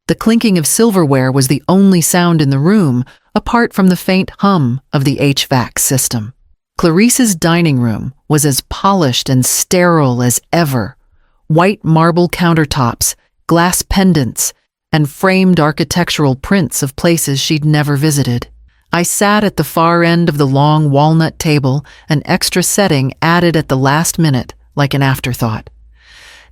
The clinking of silverware was the only sound in the room, apart from the faint hum of the HVAC system. Clarice's dining room was as polished and sterile as ever. White marble countertops, glass pendants, and framed architectural prints of places she'd never visited. I sat at the far end of the long walnut table, an extra setting added at the last minute, like an afterthought.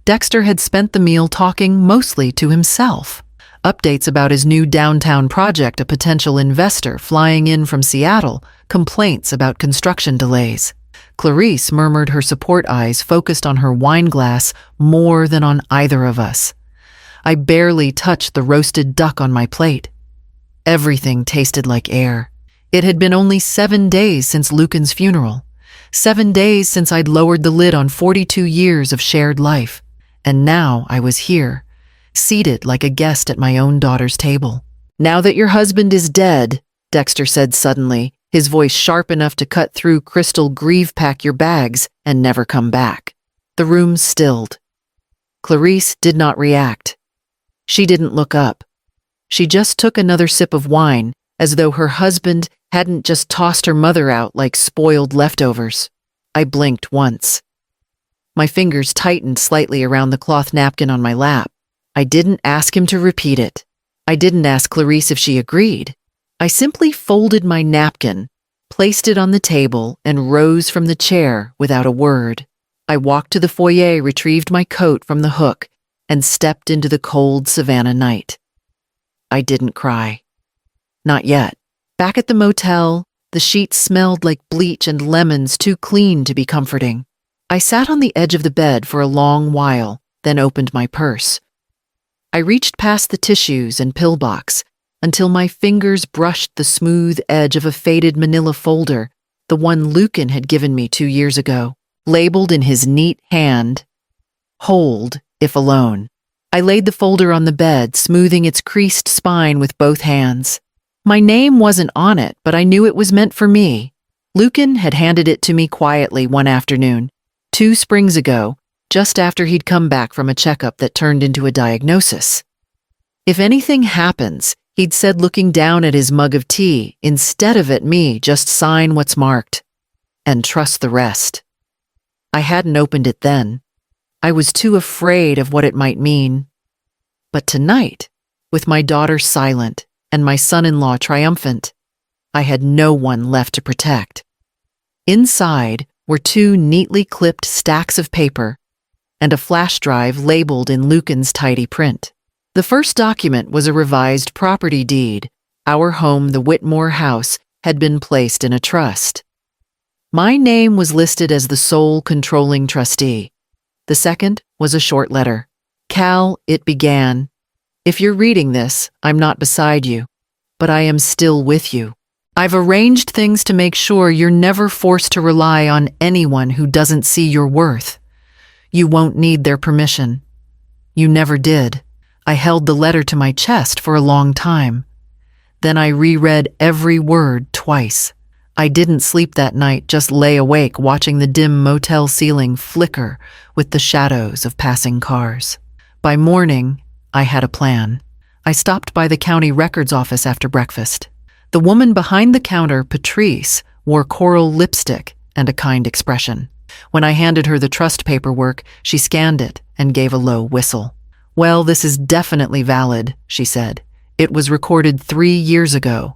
Dexter had spent the meal talking mostly to himself. Updates about his new downtown project, a potential investor flying in from Seattle, complaints about construction delays. Clarice murmured, her support eyes focused on her wine glass more than on either of us. I barely touched the roasted duck on my plate. Everything tasted like air. It had been only 7 days since Lucan's funeral. 7 days since I'd lowered the lid on 42 years of shared life. And now I was here, seated like a guest at my own daughter's table. "Now that your husband is dead," Dexter said suddenly, his voice sharp enough to cut through crystal grieve, "pack your bags and never come back." The room stilled. Clarice did not react. She didn't look up. She just took another sip of wine, as though her husband hadn't just tossed her mother out like spoiled leftovers. I blinked once. My fingers tightened slightly around the cloth napkin on my lap. I didn't ask him to repeat it. I didn't ask Clarice if she agreed. I simply folded my napkin, placed it on the table, and rose from the chair without a word. I walked to the foyer, retrieved my coat from the hook, and stepped into the cold Savannah night. I didn't cry. Not yet. Back at the motel, the sheets smelled like bleach and lemons, too clean to be comforting. I sat on the edge of the bed for a long while, then opened my purse. I reached past the tissues and pill box until my fingers brushed the smooth edge of a faded manila folder, the one Lucan had given me 2 years ago, labeled in his neat hand, "Hold, if alone." I laid the folder on the bed, smoothing its creased spine with both hands. My name wasn't on it, but I knew it was meant for me. Lucan had handed it to me quietly one afternoon, 2 springs ago, just after he'd come back from a checkup that turned into a diagnosis. "If anything happens," he'd said, looking down at his mug of tea, "instead of at me, just sign what's marked. And trust the rest." I hadn't opened it then. I was too afraid of what it might mean. But tonight, with my daughter silent and my son-in-law triumphant, I had no one left to protect. Inside were 2 neatly clipped stacks of paper and a flash drive labeled in Lucan's tidy print. The first document was a revised property deed. Our home, the Whitmore house, had been placed in a trust. My name was listed as the sole controlling trustee. The second was a short letter. "Cal," it began, "if you're reading this, I'm not beside you, but I am still with you. I've arranged things to make sure you're never forced to rely on anyone who doesn't see your worth. You won't need their permission. You never did." I held the letter to my chest for a long time. Then I reread every word twice. I didn't sleep that night, just lay awake watching the dim motel ceiling flicker with the shadows of passing cars. By morning, I had a plan. I stopped by the county records office after breakfast. The woman behind the counter, Patrice, wore coral lipstick and a kind expression. When I handed her the trust paperwork, she scanned it and gave a low whistle. "Well, this is definitely valid," she said. "It was recorded 3 years ago.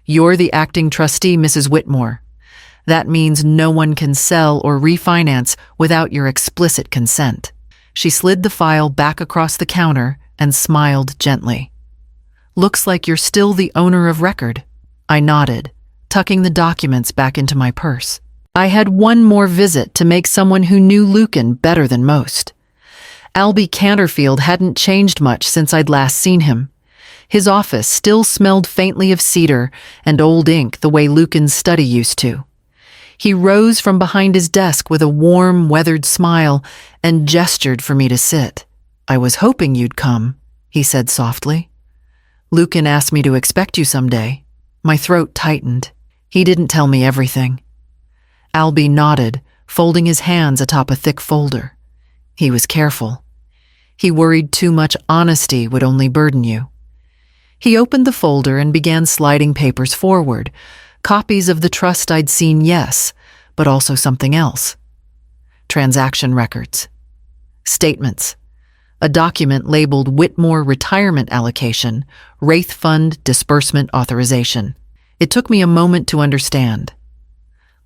You're the acting trustee, Mrs. Whitmore. That means no one can sell or refinance without your explicit consent." She slid the file back across the counter and smiled gently. "Looks like you're still the owner of record." I nodded, tucking the documents back into my purse. I had one more visit to make someone who knew Lucan better than most. Albie Canterfield hadn't changed much since I'd last seen him. His office still smelled faintly of cedar and old ink the way Lucan's study used to. He rose from behind his desk with a warm, weathered smile and gestured for me to sit. "I was hoping you'd come," he said softly. "Lucan asked me to expect you someday." My throat tightened. He didn't tell me everything. Albie nodded, folding his hands atop a thick folder. He was careful. He worried too much honesty would only burden you. He opened the folder and began sliding papers forward. Copies of the trust I'd seen, yes, but also something else. Transaction records. Statements. A document labeled Whitmore Retirement Allocation, Wraith Fund Disbursement Authorization. It took me a moment to understand.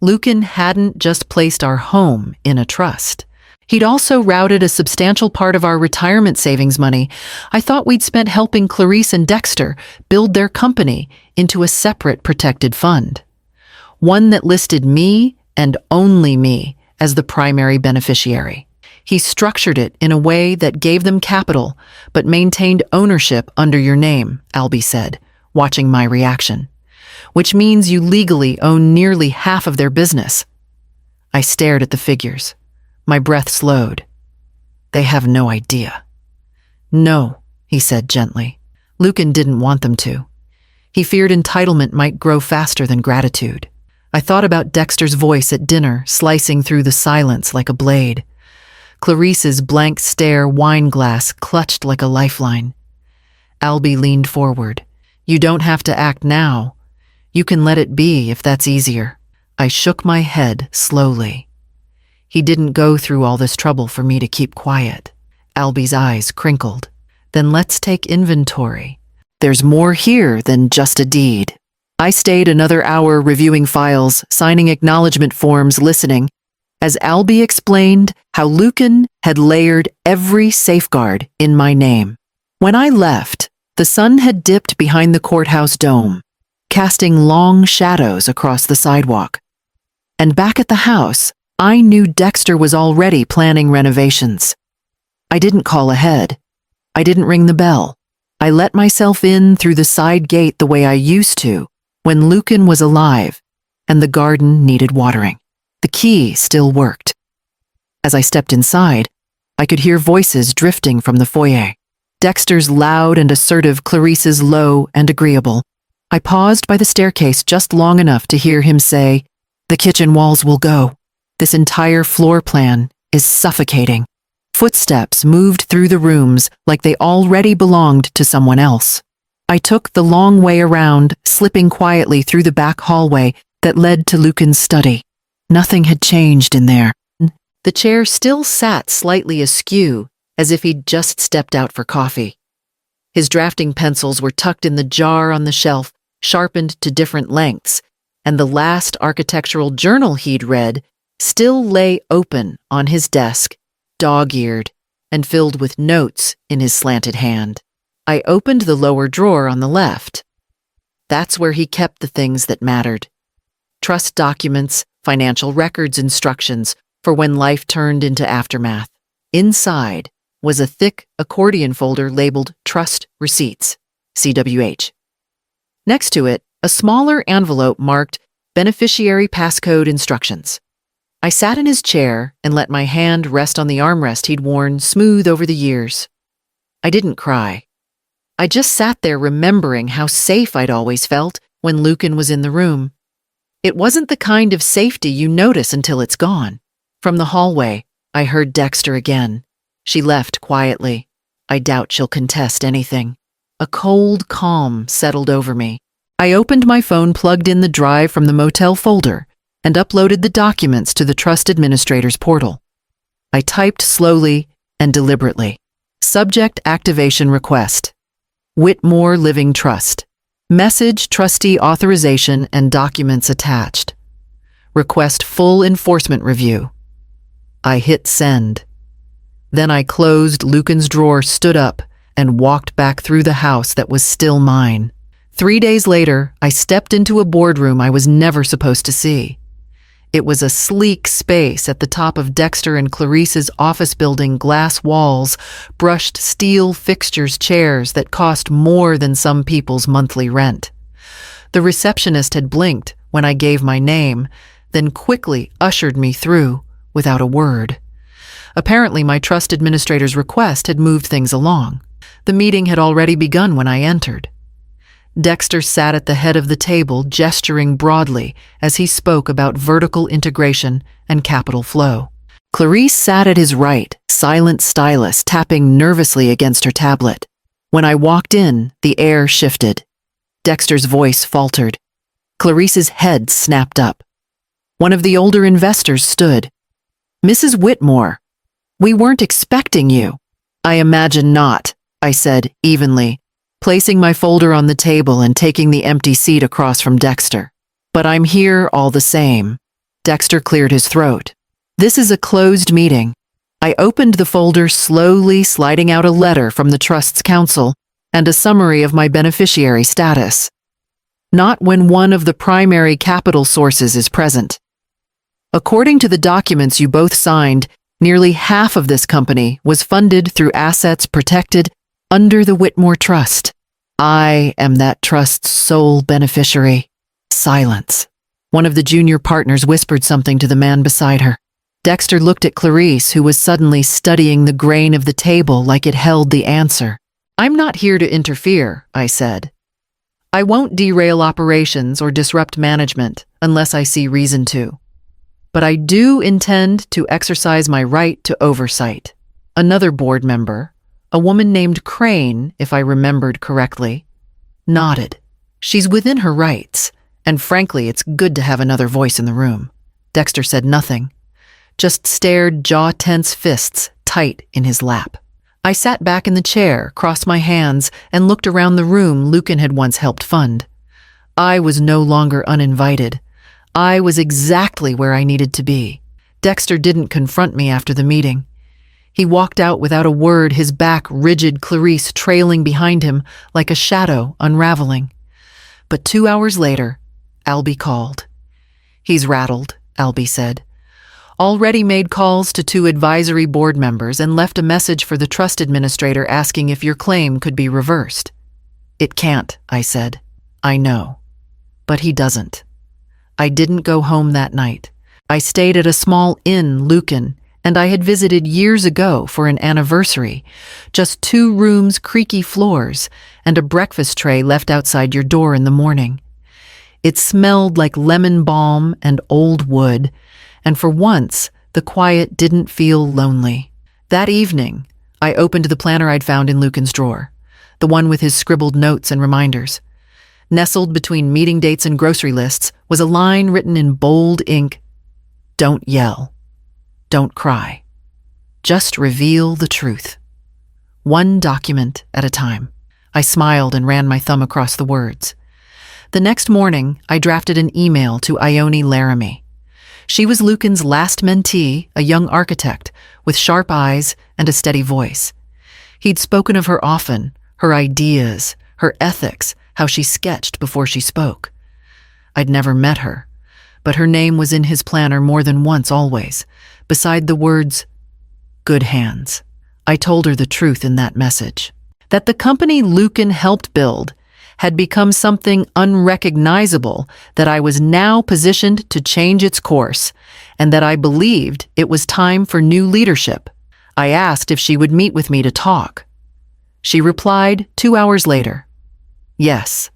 Lucan hadn't just placed our home in a trust. He'd also routed a substantial part of our retirement savings money I thought we'd spent helping Clarice and Dexter build their company into a separate protected fund. One that listed me and only me as the primary beneficiary. He structured it in a way that gave them capital, but maintained ownership under your name, Albie said, watching my reaction. Which means you legally own nearly half of their business. I stared at the figures. My breath slowed. They have no idea. No, he said gently. Lucan didn't want them to. He feared entitlement might grow faster than gratitude. I thought about Dexter's voice at dinner, slicing through the silence like a blade. Clarice's blank stare wine glass clutched like a lifeline. Albie leaned forward. You don't have to act now. You can let it be if that's easier. I shook my head slowly. He didn't go through all this trouble for me to keep quiet. Albie's eyes crinkled. Then let's take inventory. There's more here than just a deed. I stayed another hour reviewing files, signing acknowledgement forms, listening, as Albie explained how Lucan had layered every safeguard in my name. When I left, the sun had dipped behind the courthouse dome, casting long shadows across the sidewalk. And back at the house, I knew Dexter was already planning renovations. I didn't call ahead. I didn't ring the bell. I let myself in through the side gate the way I used to when Lucan was alive and the garden needed watering. The key still worked. As I stepped inside, I could hear voices drifting from the foyer. Dexter's loud and assertive, Clarice's low and agreeable. I paused by the staircase just long enough to hear him say, "The kitchen walls will go. This entire floor plan is suffocating." Footsteps moved through the rooms like they already belonged to someone else. I took the long way around, slipping quietly through the back hallway that led to Lucan's study. Nothing had changed in there. The chair still sat slightly askew, as if he'd just stepped out for coffee. His drafting pencils were tucked in the jar on the shelf, sharpened to different lengths, and the last architectural journal he'd read still lay open on his desk, dog-eared, and filled with notes in his slanted hand. I opened the lower drawer on the left. That's where he kept the things that mattered. Trust documents, financial records, instructions for when life turned into aftermath. Inside was a thick accordion folder labeled Trust Receipts, CWH. Next to it, a smaller envelope marked Beneficiary Passcode Instructions. I sat in his chair and let my hand rest on the armrest he'd worn smooth over the years. I didn't cry. I just sat there remembering how safe I'd always felt when Lucan was in the room. It wasn't the kind of safety you notice until it's gone. From the hallway, I heard Dexter again. She left quietly. I doubt she'll contest anything. A cold calm settled over me. I opened my phone, plugged in the drive from the motel folder, and uploaded the documents to the Trust Administrator's portal. I typed slowly and deliberately. Subject Activation Request. Whitmore Living Trust. Message Trustee Authorization and Documents attached. Request Full Enforcement Review. I hit send. Then I closed Lucan's drawer, stood up, and walked back through the house that was still mine. 3 days later, I stepped into a boardroom I was never supposed to see. It was a sleek space at the top of Dexter and Clarice's office building, glass walls, brushed steel fixtures, chairs that cost more than some people's monthly rent. The receptionist had blinked when I gave my name, then quickly ushered me through without a word. Apparently, my trust administrator's request had moved things along. The meeting had already begun when I entered. Dexter sat at the head of the table, gesturing broadly as he spoke about vertical integration and capital flow. Clarice sat at his right, silent stylus, tapping nervously against her tablet. When I walked in, the air shifted. Dexter's voice faltered. Clarice's head snapped up. One of the older investors stood. "Mrs. Whitmore, we weren't expecting you." "I imagine not," I said evenly, placing my folder on the table and taking the empty seat across from Dexter. "But I'm here all the same." Dexter cleared his throat. "This is a closed meeting." I opened the folder, slowly sliding out a letter from the Trust's counsel and a summary of my beneficiary status. "Not when one of the primary capital sources is present. According to the documents you both signed, nearly half of this company was funded through assets protected under the Whitmore Trust. I am that trust's sole beneficiary." Silence. One of the junior partners whispered something to the man beside her. Dexter looked at Clarice, who was suddenly studying the grain of the table like it held the answer. "I'm not here to interfere," I said. "I won't derail operations or disrupt management unless I see reason to. But I do intend to exercise my right to oversight." Another board member, a woman named Crane, if I remembered correctly, nodded. "She's within her rights, and frankly, it's good to have another voice in the room." Dexter said nothing, just stared, jaw-tense fists tight in his lap. I sat back in the chair, crossed my hands, and looked around the room Lucan had once helped fund. I was no longer uninvited. I was exactly where I needed to be. Dexter didn't confront me after the meeting. He walked out without a word, his back rigid, Clarice trailing behind him like a shadow unraveling. But 2 hours later, Albie called. "He's rattled," Albie said. "Already made calls to 2 advisory board members and left a message for the trust administrator asking if your claim could be reversed." "It can't," I said. "I know. But he doesn't." I didn't go home that night. I stayed at a small inn, Lucan, and I had visited years ago for an anniversary. Just 2 rooms, creaky floors, and a breakfast tray left outside your door in the morning. It smelled like lemon balm and old wood, and for once, the quiet didn't feel lonely. That evening, I opened the planner I'd found in Lucan's drawer, the one with his scribbled notes and reminders. Nestled between meeting dates and grocery lists was a line written in bold ink: "Don't yell. Don't cry. Just reveal the truth. One document at a time." I smiled and ran my thumb across the words. The next morning, I drafted an email to Ione Laramie. She was Lucan's last mentee, a young architect with sharp eyes and a steady voice. He'd spoken of her often, her ideas, her ethics, how she sketched before she spoke. I'd never met her, but her name was in his planner more than once always, beside the words, "Good hands." I told her the truth in that message, that the company Lucan helped build had become something unrecognizable, that I was now positioned to change its course, and that I believed it was time for new leadership. I asked if she would meet with me to talk. She replied 2 hours later, "Yes,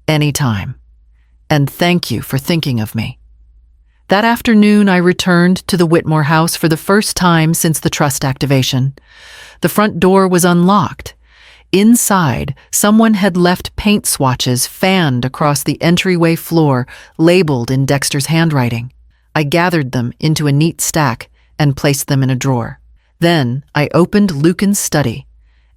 anytime, and thank you for thinking of me." That afternoon, I returned to the Whitmore house for the first time since the trust activation. The front door was unlocked. Inside, someone had left paint swatches fanned across the entryway floor, labeled in Dexter's handwriting. I gathered them into a neat stack and placed them in a drawer. Then I opened Lucan's study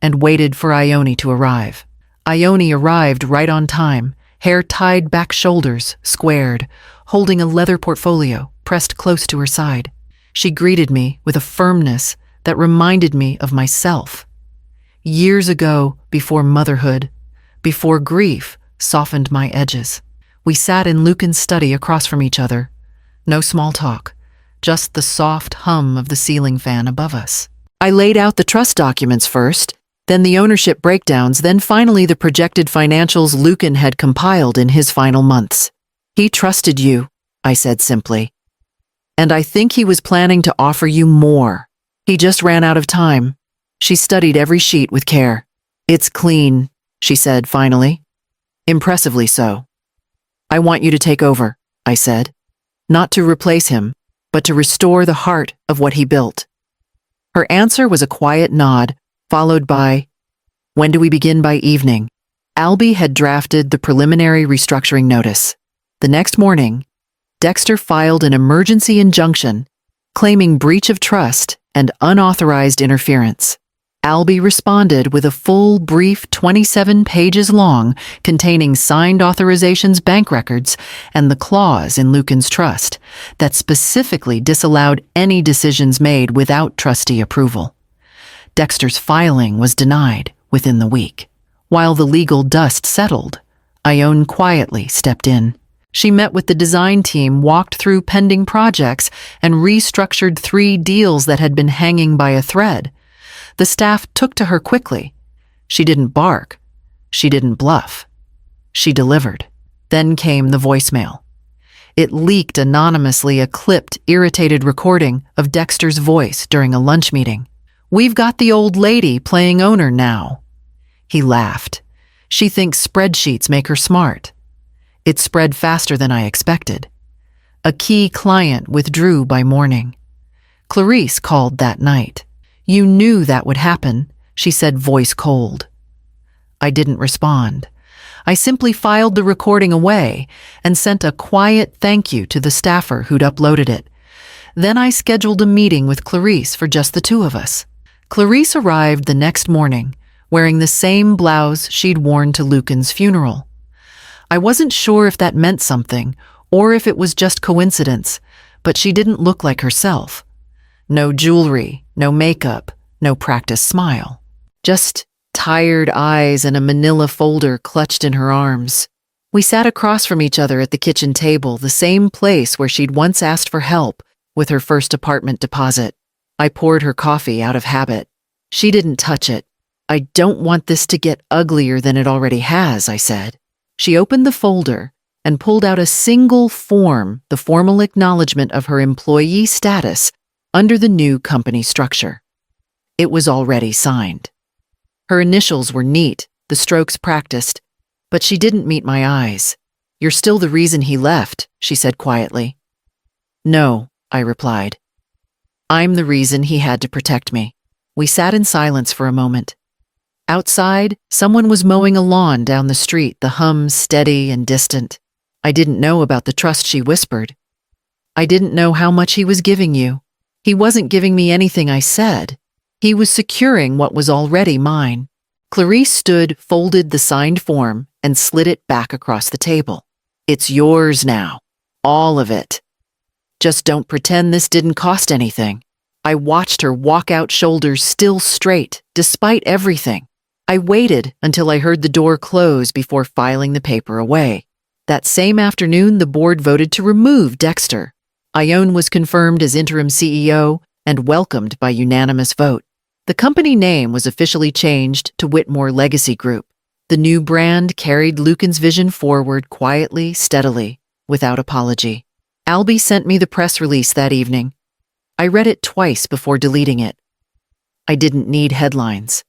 and waited for Ione to arrive. Ione arrived right on time, hair tied back, shoulders squared, holding a leather portfolio pressed close to her side. She greeted me with a firmness that reminded me of myself. Years ago, before motherhood, before grief softened my edges. We sat in Lucan's study across from each other. No small talk, just the soft hum of the ceiling fan above us. I laid out the trust documents first, then the ownership breakdowns, then finally the projected financials Lucan had compiled in his final months. "He trusted you," I said simply. "And I think he was planning to offer you more. He just ran out of time." She studied every sheet with care. "It's clean," she said finally. "Impressively so." "I want you to take over," I said. "Not to replace him, but to restore the heart of what he built." Her answer was a quiet nod, followed by, When do we begin by evening? Albie had drafted the preliminary restructuring notice. The next morning, Dexter filed an emergency injunction claiming breach of trust and unauthorized interference. Albie responded with a full brief 27 pages long containing signed authorizations, bank records, and the clause in Lucan's trust that specifically disallowed any decisions made without trustee approval. Dexter's filing was denied within the week. While the legal dust settled, Ione quietly stepped in. She met with the design team, walked through pending projects, and restructured 3 deals that had been hanging by a thread. The staff took to her quickly. She didn't bark. She didn't bluff. She delivered. Then came the voicemail. It leaked anonymously, a clipped, irritated recording of Dexter's voice during a lunch meeting. "We've got the old lady playing owner now." He laughed. "She thinks spreadsheets make her smart." It spread faster than I expected. A key client withdrew by morning. Clarice called that night. "You knew that would happen," she said, voice cold. I didn't respond. I simply filed the recording away and sent a quiet thank you to the staffer who'd uploaded it. Then I scheduled a meeting with Clarice for just the 2 of us. Clarice arrived the next morning, wearing the same blouse she'd worn to Lucan's funeral. I wasn't sure if that meant something or if it was just coincidence, but she didn't look like herself. No jewelry, no makeup, no practiced smile. Just tired eyes and a manila folder clutched in her arms. We sat across from each other at the kitchen table, the same place where she'd once asked for help with her first apartment deposit. I poured her coffee out of habit. She didn't touch it. "I don't want this to get uglier than it already has," I said. She opened the folder and pulled out a single form, the formal acknowledgement of her employee status under the new company structure. It was already signed. Her initials were neat, the strokes practiced, but she didn't meet my eyes. "You're still the reason he left," she said quietly. "No," I replied. "I'm the reason he had to protect me." We sat in silence for a moment. Outside, someone was mowing a lawn down the street, the hum steady and distant. I didn't know about the trust she whispered. "I didn't know how much he was giving you." He wasn't giving me anything, I said. He was securing what was already mine. Clarice stood, folded the signed form, and slid it back across the table. "It's yours now. All of it. Just don't pretend this didn't cost anything." I watched her walk out, shoulders still straight, despite everything. I waited until I heard the door close before filing the paper away. That same afternoon, the board voted to remove Dexter. Ione was confirmed as interim CEO and welcomed by unanimous vote. The company name was officially changed to Whitmore Legacy Group. The new brand carried Lucan's vision forward quietly, steadily, without apology. Albie sent me the press release that evening. I read it twice before deleting it. I didn't need headlines.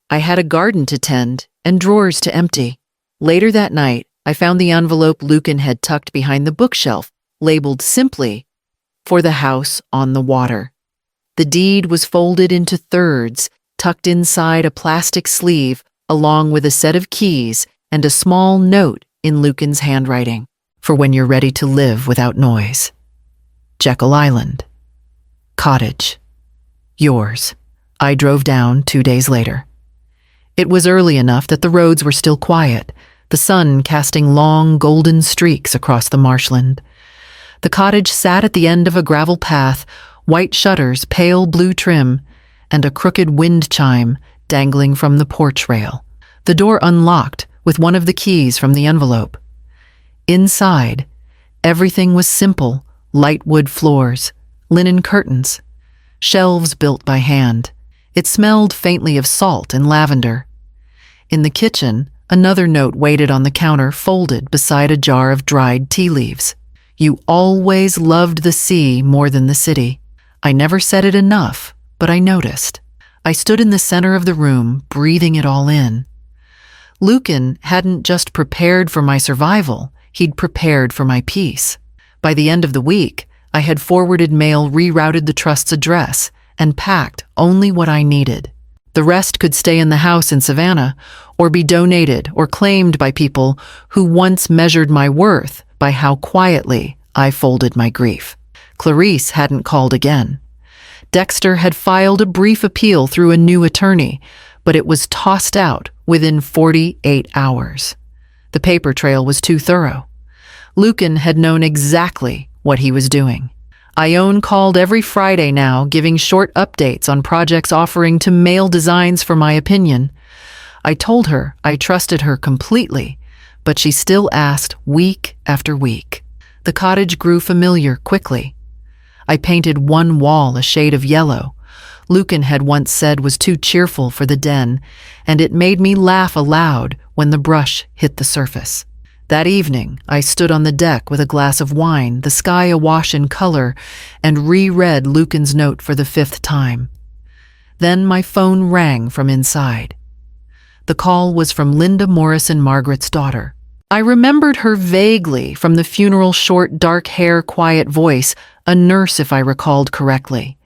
I had a garden to tend and drawers to empty. Later that night, I found the envelope Lucan had tucked behind the bookshelf, labeled simply, "For the house on the water." The deed was folded into thirds, tucked inside a plastic sleeve, along with a set of keys and a small note in Lucan's handwriting. "For when you're ready to live without noise. Jackal Island. Cottage. Yours." I drove down 2 days later. It was early enough that the roads were still quiet, the sun casting long golden streaks across the marshland. The cottage sat at the end of a gravel path, white shutters, pale blue trim, and a crooked wind chime dangling from the porch rail. The door unlocked with one of the keys from the envelope. Inside, everything was simple: light wood floors, linen curtains, shelves built by hand. It smelled faintly of salt and lavender. In the kitchen, another note waited on the counter, folded beside a jar of dried tea leaves. "You always loved the sea more than the city." I never said it enough, but I noticed. I stood in the center of the room, breathing it all in. Lucan hadn't just prepared for my survival, he'd prepared for my peace. By the end of the week, I had forwarded mail, rerouted the trust's address, and packed only what I needed. The rest could stay in the house in Savannah or be donated or claimed by people who once measured my worth by how quietly I folded my grief. Clarice hadn't called again. Dexter had filed a brief appeal through a new attorney, but it was tossed out within 48 hours. The paper trail was too thorough. Lucan had known exactly what he was doing. Ione called every Friday now, giving short updates on projects offering to mail designs for my opinion. I told her I trusted her completely, but she still asked week after week. The cottage grew familiar quickly. I painted one wall a shade of yellow. Lucan had once said was too cheerful for the den, and it made me laugh aloud when the brush hit the surface. That evening, I stood on the deck with a glass of wine, the sky awash in color, and reread Lucan's note for the 5th time. Then my phone rang from inside. The call was from Linda Morrison, Margaret's daughter. I remembered her vaguely from the funeral short, dark hair, quiet voice, a nurse if I recalled correctly.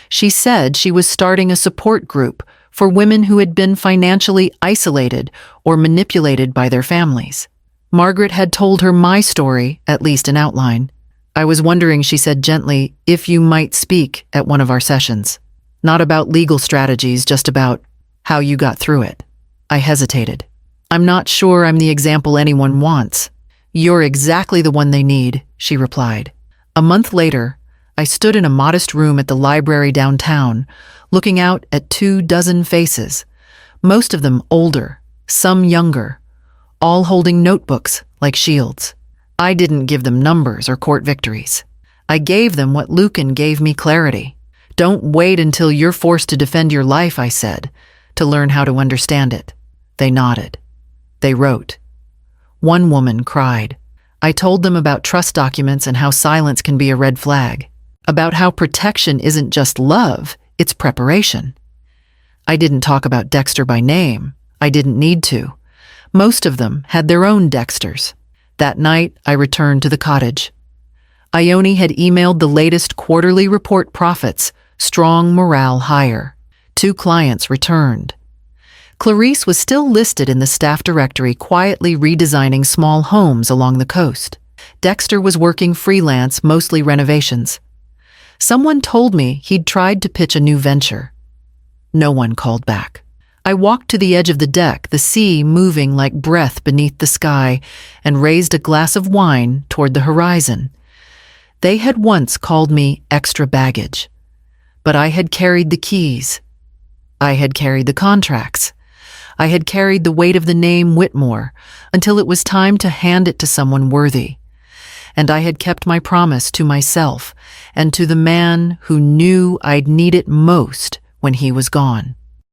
She said she was starting a support group for women who had been financially isolated or manipulated by their families. Margaret had told her my story, at least in outline. I was wondering, she said gently, if you might speak at one of our sessions. Not about legal strategies, just about how you got through it. I hesitated. I'm not sure I'm the example anyone wants. You're exactly the one they need, she replied. A month later, I stood in a modest room at the library downtown, looking out at 24 faces, most of them older, some younger, all holding notebooks like shields. I didn't give them numbers or court victories. I gave them what Lucan gave me, clarity. Don't wait until you're forced to defend your life, I said, to learn how to understand it. They nodded. They wrote. One woman cried. I told them about trust documents and how silence can be a red flag, about how protection isn't just love, it's preparation. I didn't talk about Dexter by name. I didn't need to. Most of them had their own Dexters. That night, I returned to the cottage. Ione had emailed the latest quarterly report profits, strong morale higher. 2 clients returned. Clarice was still listed in the staff directory, quietly redesigning small homes along the coast. Dexter was working freelance, mostly renovations. Someone told me he'd tried to pitch a new venture. No one called back. I walked to the edge of the deck, the sea moving like breath beneath the sky, and raised a glass of wine toward the horizon. They had once called me extra baggage, but I had carried the keys. I had carried the contracts. I had carried the weight of the name Whitmore until it was time to hand it to someone worthy. And I had kept my promise to myself and to the man who knew I'd need it most when he was gone.